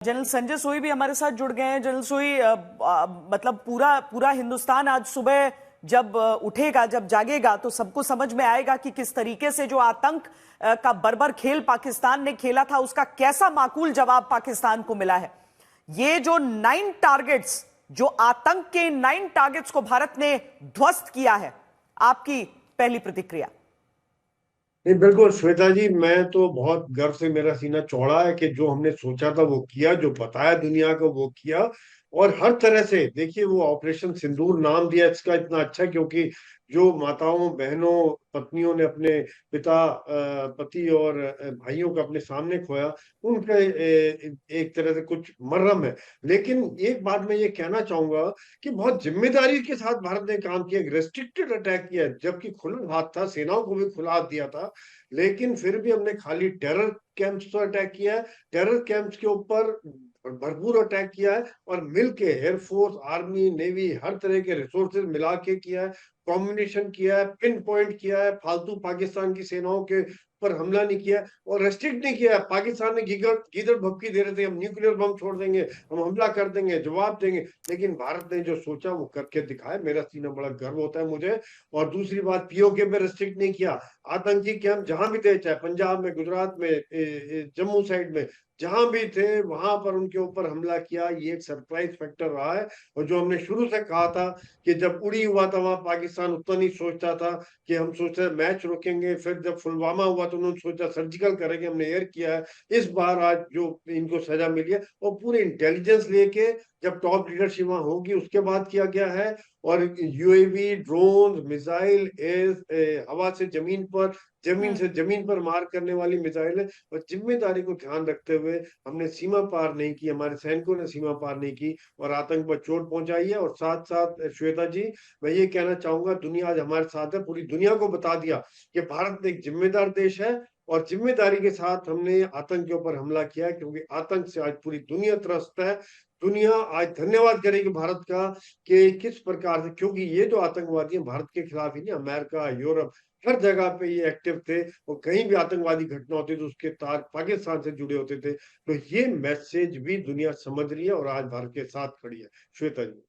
General Sanjay सोई भी हमारे साथ जुड़ गए हैं। जनरल सोई, मतलब पूरा पूरा हिंदुस्तान आज सुबह जब उठेगा, जब जागेगा, तो सबको समझ में आएगा कि किस तरीके से जो आतंक का बर्बर खेल पाकिस्तान ने खेला था, उसका कैसा माकूल जवाब पाकिस्तान को मिला है। ये जो 9 टारगेट्स, जो आतंक के 9 टारगेट्स को भारत ने ध्वस्त किया है, आपकी पहली प्रतिक्रिया? नहीं, बिल्कुल श्वेता जी, मैं तो बहुत गर्व से मेरा सीना चौड़ा है कि जो हमने सोचा था वो किया, जो बताया दुनिया को वो किया। और हर तरह से देखिए, वो ऑपरेशन सिंदूर नाम दिया इसका इतना अच्छा, क्योंकि जो माताओं बहनों पत्नियों ने अपने पिता पति और भाइयों को अपने सामने खोया, उनका एक तरह से कुछ मरहम है। लेकिन एक बात मैं ये कहना चाहूंगा कि बहुत जिम्मेदारी के साथ भारत ने काम किया, रेस्ट्रिक्टेड अटैक किया, जबकि खुला हाथ था, सेनाओं को भी खुला हाथ दिया था। लेकिन फिर भी हमने खाली टेरर कैंप्स पर अटैक किया है, टेरर कैंप्स के ऊपर भरपूर अटैक किया है, और मिलके एयरफोर्स आर्मी नेवी हर तरह के रिसोर्सेज मिला के किया है, कॉम्बिनेशन किया है, पिन पॉइंट किया है, फालतू पाकिस्तान की सेनाओं के पर हमला नहीं किया और रेस्ट्रिक्ट नहीं किया। पाकिस्तान ने गीदड़ भभकी दे रहे थे, हम न्यूक्लियर बम छोड़ देंगे, हम हमला कर देंगे, जवाब देंगे। लेकिन भारत ने जो सोचा वो करके दिखाया, मेरा सीना बड़ा गर्व होता है मुझे। और दूसरी बात, पीओके में रेस्ट्रिक्ट नहीं किया। आतंकी कैंप जहां भी थे, चाहे पंजाब में, गुजरात में, जम्मू साइड में, जहां भी थे वहां पर उनके ऊपर हमला किया। ये एक सरप्राइज फैक्टर रहा है। और जो हमने शुरू से कहा था कि जब उड़ी हुआ था वहां पाकिस्तान उतना नहीं सोचता था कि हम सोचते मैच रोकेंगे, फिर जब पुलवामा हुआ तो उन्होंने सोचा सर्जिकल करेंगे, हमने एयर किया है। इस बार आज जो इनको सजा मिली है, और पूरे इंटेलिजेंस लेके जब टॉप लीडरशिप वहां होगी उसके बाद किया गया है। और यूएवी, ड्रोन, मिसाइल, हवा से जमीन पर, जमीन से जमीन पर मार करने वाली मिसाइल है। और जिम्मेदारी को ध्यान रखते हुए हमने सीमा पार नहीं की, हमारे सैनिकों ने सीमा पार नहीं की और आतंक पर चोट पहुंचाई है। और साथ साथ श्वेता जी, मैं ये कहना चाहूंगा, दुनिया आज हमारे साथ है, पूरी दुनिया को बता दिया कि भारत एक जिम्मेदार देश है और जिम्मेदारी के साथ हमने आतंक के ऊपर हमला किया है, क्योंकि आतंक से आज पूरी दुनिया त्रस्त है। दुनिया आज धन्यवाद करेगी भारत का कि किस प्रकार से, क्योंकि ये जो आतंकवादी हैं भारत के खिलाफ ही नहीं, अमेरिका, यूरोप, हर जगह पे ये एक्टिव थे। और कहीं भी आतंकवादी घटना होती तो उसके तार पाकिस्तान से जुड़े होते थे। तो ये मैसेज भी दुनिया समझ रही है और आज भारत के साथ खड़ी है। श्वेता जी,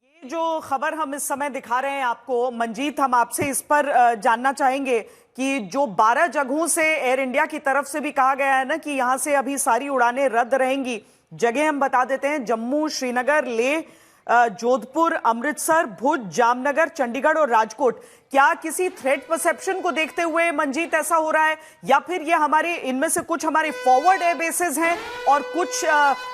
ये जो खबर हम इस समय दिखा रहे हैं आपको, मंजीत, हम आपसे इस पर जानना चाहेंगे कि जो 12 जगहों से एयर इंडिया की तरफ से भी कहा गया है ना कि यहां से अभी सारी उड़ानें रद्द रहेंगी। जगह हम बता देते हैं: जम्मू, श्रीनगर, लेह, जोधपुर, अमृतसर, भुज, जामनगर, चंडीगढ़ और राजकोट। क्या किसी थ्रेट परसेप्शन को देखते हुए मंजीत ऐसा हो रहा है, या फिर ये हमारे इनमें से कुछ हमारे फॉरवर्ड एयर बेसेस हैं और कुछ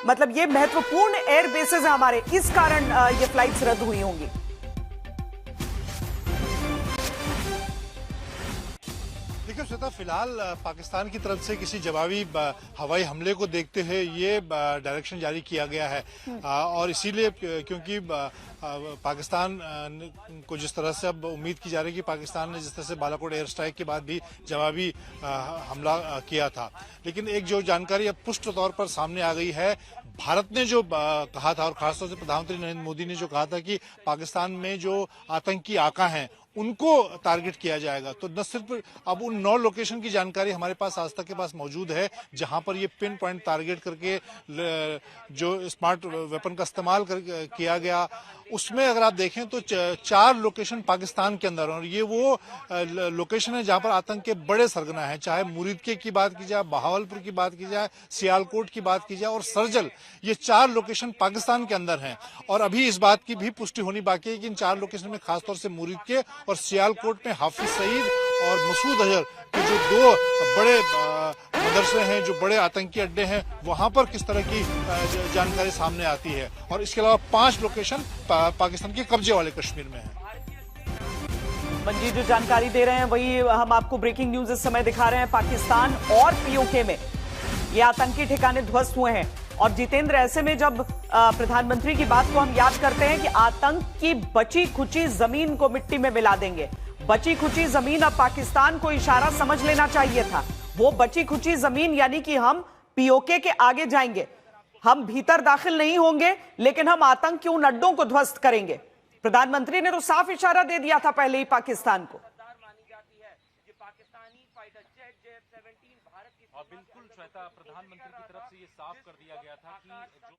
मतलब ये महत्वपूर्ण एयर बेसेस हैं हमारे, इस कारण ये फ्लाइट्स रद्द हुई होंगी? देखिए श्वेता, फिलहाल पाकिस्तान की तरफ से किसी जवाबी हवाई हमले को देखते हुए ये डायरेक्शन जारी किया गया है। और इसीलिए क्योंकि पाकिस्तान को जिस तरह से अब उम्मीद की जा रही है कि पाकिस्तान ने जिस तरह से बालाकोट एयर स्ट्राइक के बाद भी जवाबी हमला किया था, लेकिन एक जो जानकारी अब पुष्ट तौर पर सामने आ गई है, भारत ने जो कहा था और खासतौर से प्रधानमंत्री नरेंद्र मोदी ने जो कहा था कि पाकिस्तान में जो आतंकी आका हैं उनको टारगेट किया जाएगा। तो न सिर्फ अब उन 9 लोकेशन की जानकारी हमारे पास आज तक के पास मौजूद है जहां पर ये पिन पॉइंट टारगेट करके जो स्मार्ट वेपन का इस्तेमाल किया गया, उसमें अगर आप देखें तो 4 लोकेशन पाकिस्तान के अंदर, और ये वो लोकेशन है जहां पर आतंक के बड़े सरगना है। चाहे मुरीदके की बात की जाए, बहावलपुर की बात की जाए, सियालकोट की बात की जाए और सरजल, ये 4 लोकेशन पाकिस्तान के अंदर हैं। और अभी इस बात की भी पुष्टि होनी बाकी है कि इन 4 लोकेशन में खासतौर से मुरीदके और सियालकोट में हाफिज सईद और मसूद अजहर के जो 2 बड़े मदरसे हैं, जो बड़े आतंकी अड्डे हैं, वहां पर किस तरह की जानकारी सामने आती है। और इसके अलावा 5 लोकेशन पाकिस्तान के कब्जे वाले कश्मीर में है। मंजीत जो जानकारी दे रहे हैं वही हम आपको ब्रेकिंग न्यूज इस समय दिखा रहे हैं। पाकिस्तान और पीओके में ये आतंकी ठिकाने ध्वस्त हुए हैं। और जितेंद्र, ऐसे में जब प्रधानमंत्री की बात को हम याद करते हैं कि आतंक की बची खुची जमीन को मिट्टी में मिला देंगे, बची खुची जमीन, अब पाकिस्तान को इशारा समझ लेना चाहिए था। वो बची खुची जमीन यानी कि हम पीओके के आगे जाएंगे, हम भीतर दाखिल नहीं होंगे, लेकिन हम आतंक के उन अड्डों को ध्वस्त करेंगे। प्रधानमंत्री ने तो साफ इशारा दे दिया था पहले ही पाकिस्तान को। बिल्कुल श्वेता, प्रधानमंत्री की तरफ से ये साफ कर दिया गया था कि जो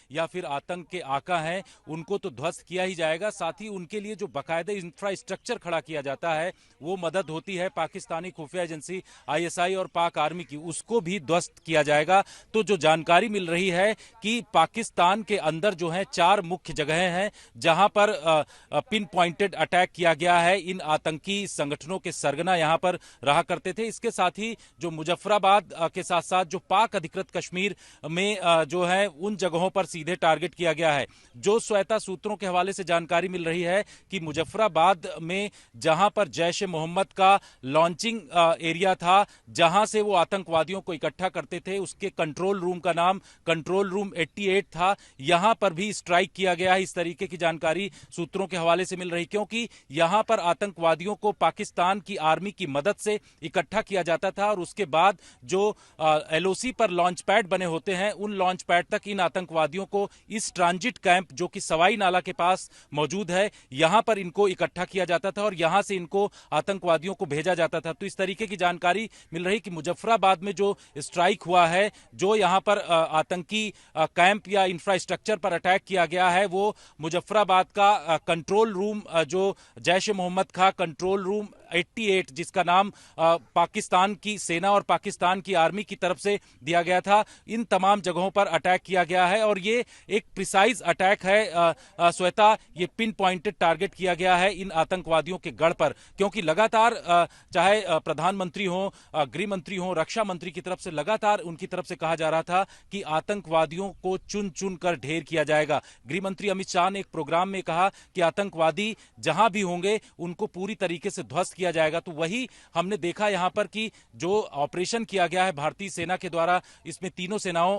या फिर आतंक के आका हैं उनको तो ध्वस्त किया ही जाएगा, साथ ही उनके लिए जो बाकायदे इंफ्रास्ट्रक्चर खड़ा किया जाता है वो मदद होती है पाकिस्तानी खुफिया एजेंसी आईएसआई और पाक आर्मी की, उसको भी ध्वस्त किया जाएगा। तो जो जानकारी मिल रही है कि पाकिस्तान के अंदर जो है 4 मुख्य जगहें हैं जहां पर पिन पॉइंटेड अटैक किया गया है। इन आतंकी संगठनों के सरगना यहां पर रहा करते थे। इसके साथ ही जो मुजफ्फराबाद के साथ साथ जो पाक अधिकृत कश्मीर में जो है उन जगहों पर सीधे टारगेट किया गया है। जो श्वेता सूत्रों के हवाले से जानकारी मिल रही है कि मुजफ्फराबाद में जहां पर जैश ए मोहम्मद का लॉन्चिंग एरिया था, जहां से वो आतंकवादियों को इकट्ठा करते थे, उसके कंट्रोल रूम का नाम कंट्रोल रूम 88 था, यहां पर भी स्ट्राइक किया गया है। इस तरीके की जानकारी सूत्रों के हवाले से मिल रही, क्योंकि यहां पर आतंकवादियों को पाकिस्तान की आर्मी की मदद से इकट्ठा किया जाता था और उसके बाद जो एलओसी पर लॉन्च पैड बने होते हैं उन लॉन्च पैड तक इन आतंकवादियों को इस ट्रांजिट कैंप जो कि सवाई नाला के पास मौजूद है, यहां पर इनको इकट्ठा किया जाता था और यहां से इनको आतंकवादियों को भेजा जाता था। तो इस तरीके की जानकारी मिल रही कि मुजफ्फराबाद में जो स्ट्राइक हुआ है, जो यहां पर आतंकी कैंप या इंफ्रास्ट्रक्चर पर अटैक किया गया है, वो मुजफ्फराबाद का कंट्रोल रूम जो जैश ए मोहम्मद का कंट्रोल रूम 88 जिसका नाम पाकिस्तान की सेना और पाकिस्तान की आर्मी की तरफ से दिया गया था, इन तमाम जगहों पर अटैक किया गया है और ये एक प्रिसाइज अटैक है श्वेता। ये पिन पॉइंटेड टारगेट किया गया है इन आतंकवादियों के गढ़ पर, क्योंकि लगातार चाहे प्रधानमंत्री हो, गृह मंत्री हो, रक्षा मंत्री की तरफ से लगातार उनकी तरफ से कहा जा रहा था कि आतंकवादियों को चुन चुन कर ढेर किया जाएगा। गृह मंत्री अमित शाह ने एक प्रोग्राम में कहा कि आतंकवादी जहां भी होंगे उनको पूरी तरीके से ध्वस्त किया जाएगा। तो वही हमने देखा यहां पर कि जो ऑपरेशन किया गया है भारतीय सेना के द्वारा, इसमें तीनों सेनाओं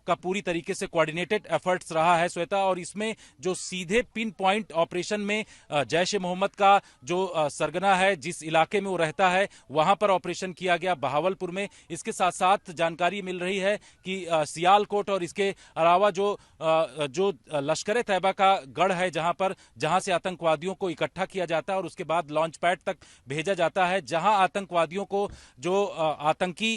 का पूरी तरीके से कोऑर्डिनेटेड एफर्ट्स रहा है श्वेता, और इसमें जो सीधे पिन पॉइंट ऑपरेशन में जैश ए मोहम्मद का जो सरगना है, जिस इलाके में वो रहता है, वहां पर ऑपरेशन किया गया बहावलपुर में। इसके साथ साथ जानकारी मिल रही है कि सियालकोट और इसके अलावा जो लश्कर ए तैयबा का गढ़ है, जहां से आतंकवादियों को इकट्ठा किया जाता है और उसके बाद लॉन्च पैड तक भेजा जाता है, जहां आतंकवादियों को जो आतंकी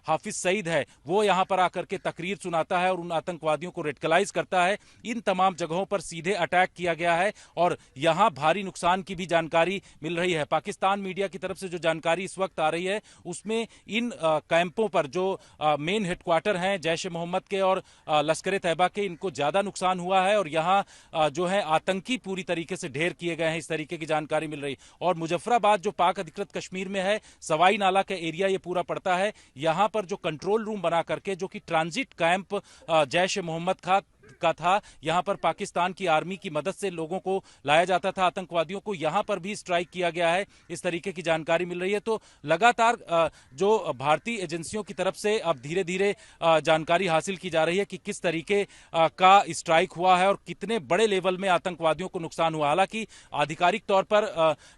हाफिज सईद है वो यहां पर आकर के तकरीर सुनाता है और उन आतंकवादियों को रेडिकलाइज करता है। इन तमाम जगहों पर सीधे अटैक किया गया है और यहां भारी नुकसान की भी जानकारी मिल रही है। पाकिस्तान मीडिया की तरफ से जो जानकारी इस वक्त आ रही है उसमें इन कैंपों पर जो मेन हेडक्वार्टर हैं जैश ए मोहम्मद के और लश्कर ए तैयबा के, इनको ज्यादा नुकसान हुआ है और यहां जो है आतंकी पूरी तरीके से ढेर किए गए हैं, इस तरीके की जानकारी मिल रही। और मुजफ्फराबाद जो पाक अधिकृत कश्मीर में है, सवाई नाला का एरिया ये पूरा पड़ता है, यहां पर जो कंट्रोल रूम बना करके जो कि ट्रांजिट कैंप जैश ए मोहम्मद का था, यहां पर पाकिस्तान की आर्मी की मदद से लोगों को लाया जाता था, आतंकवादियों को, यहां पर भी स्ट्राइक किया गया है, इस तरीके की जानकारी मिल रही है। तो लगातार जो भारतीय एजेंसियों की तरफ से अब धीरे धीरे जानकारी हासिल की जा रही है कि किस तरीके का स्ट्राइक हुआ है और कितने बड़े लेवल में आतंकवादियों को नुकसान हुआ। हालांकि आधिकारिक तौर पर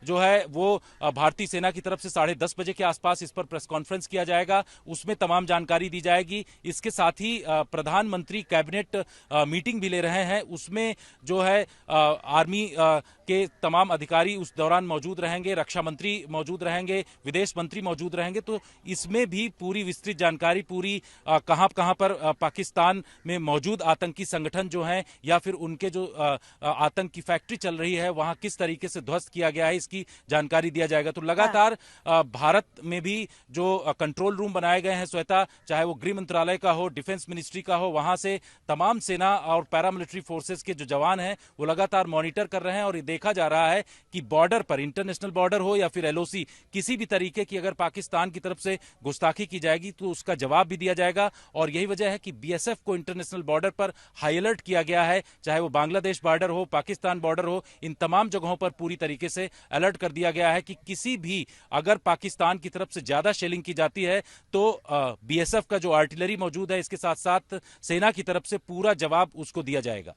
जो है वो भारतीय सेना की तरफ से 10:30 बजे के आसपास इस पर प्रेस कॉन्फ्रेंस किया जाएगा, उसमें तमाम जानकारी दी जाएगी। इसके साथ ही प्रधानमंत्री कैबिनेट मीटिंग भी ले रहे हैं, उसमें जो है आर्मी के तमाम अधिकारी उस दौरान मौजूद रहेंगे, रक्षा मंत्री मौजूद रहेंगे, विदेश मंत्री मौजूद रहेंगे। तो इसमें भी पूरी विस्तृत जानकारी, पूरी कहां पर पाकिस्तान में मौजूद आतंकी संगठन जो हैं या फिर उनके जो आतंक की फैक्ट्री चल रही है वहां किस तरीके से ध्वस्त किया गया है, इसकी जानकारी दिया जाएगा। तो लगातार भारत में भी जो कंट्रोल रूम बनाए गए हैं श्वेता, चाहे वो गृह मंत्रालय का हो, डिफेंस मिनिस्ट्री का हो, वहां से तमाम सेना और पैरामिलिट्री फोर्सेस के जो जवान हैं वो लगातार मॉनिटर कर रहे हैं और ये देखा जा रहा है कि बॉर्डर पर, इंटरनेशनल बॉर्डर हो या फिर एलओसी, किसी भी तरीके की अगर पाकिस्तान की तरफ से गुस्ताखी की जाएगी तो उसका जवाब भी दिया जाएगा। और यही वजह है कि बीएसएफ को इंटरनेशनल बॉर्डर पर हाई अलर्ट किया गया है, चाहे वो बांग्लादेश बॉर्डर हो, पाकिस्तान बॉर्डर हो, इन तमाम जगहों पर पूरी तरीके से अलर्ट कर दिया गया है कि किसी भी अगर पाकिस्तान की तरफ से ज्यादा शेलिंग की जाती है तो बीएसएफ का जो आर्टिलरी मौजूद है, इसके साथ साथ सेना की तरफ से पूरा जवाब उसको दिया जाएगा।